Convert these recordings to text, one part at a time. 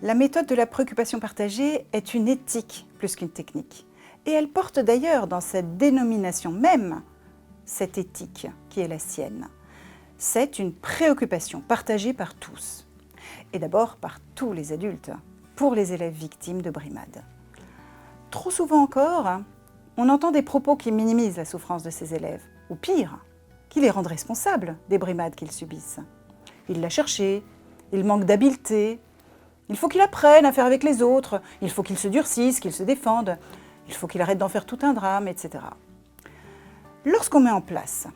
La méthode de la préoccupation partagée est une éthique plus qu'une technique. Et elle porte d'ailleurs dans cette dénomination même cette éthique qui est la sienne. C'est une préoccupation partagée par tous. Et d'abord par tous les adultes, pour les élèves victimes de brimades. Trop souvent encore, on entend des propos qui minimisent la souffrance de ces élèves, ou pire, qui les rendent responsables des brimades qu'ils subissent. Il l'a cherché, il manque d'habileté, il faut qu'il apprenne à faire avec les autres, il faut qu'il se durcisse, qu'il se défende, il faut qu'il arrête d'en faire tout un drame, etc. Lorsqu'on met en place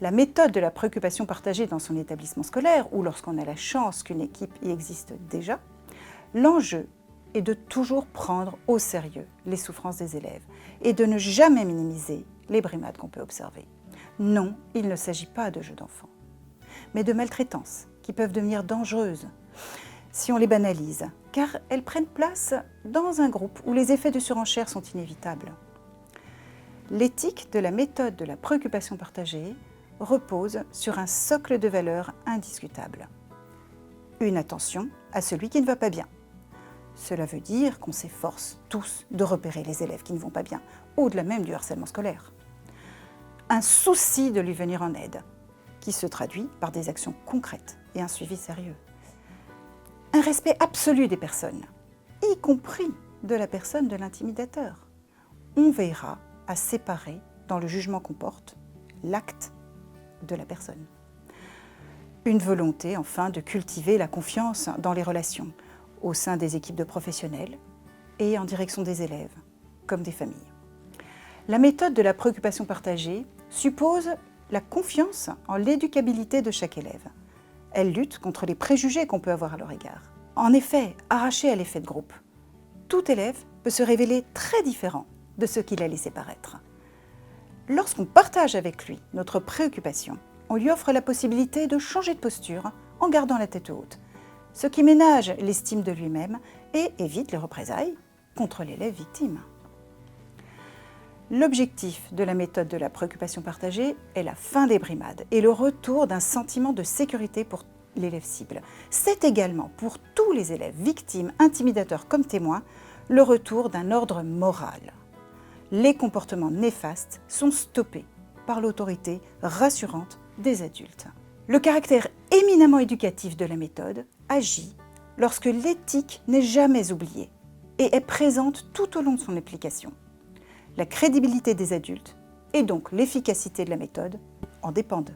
la méthode de la préoccupation partagée dans son établissement scolaire, ou lorsqu'on a la chance qu'une équipe y existe déjà, l'enjeu est de toujours prendre au sérieux les souffrances des élèves et de ne jamais minimiser les brimades qu'on peut observer. Non, il ne s'agit pas de jeux d'enfants, mais de maltraitances qui peuvent devenir dangereuses si on les banalise, car elles prennent place dans un groupe où les effets de surenchère sont inévitables. L'éthique de la méthode de la préoccupation partagée repose sur un socle de valeurs indiscutable. Une attention à celui qui ne va pas bien. Cela veut dire qu'on s'efforce tous de repérer les élèves qui ne vont pas bien, au-delà même du harcèlement scolaire. Un souci de lui venir en aide, qui se traduit par des actions concrètes et un suivi sérieux. Un respect absolu des personnes, y compris de la personne de l'intimidateur. On veillera à séparer, dans le jugement qu'on porte, l'acte de la personne. Une volonté, enfin, de cultiver la confiance dans les relations, au sein des équipes de professionnels et en direction des élèves, comme des familles. La méthode de la préoccupation partagée suppose la confiance en l'éducabilité de chaque élève. Elle lutte contre les préjugés qu'on peut avoir à leur égard. En effet, arraché à l'effet de groupe, tout élève peut se révéler très différent de ce qu'il a laissé paraître. Lorsqu'on partage avec lui notre préoccupation, on lui offre la possibilité de changer de posture en gardant la tête haute, ce qui ménage l'estime de lui-même et évite les représailles contre l'élève victime. L'objectif de la méthode de la préoccupation partagée est la fin des brimades et le retour d'un sentiment de sécurité pour l'élève cible. C'est également pour tous les élèves victimes, intimidateurs comme témoins, le retour d'un ordre moral. Les comportements néfastes sont stoppés par l'autorité rassurante des adultes. Le caractère éminemment éducatif de la méthode agit lorsque l'éthique n'est jamais oubliée et est présente tout au long de son application. La crédibilité des adultes et donc l'efficacité de la méthode en dépendent.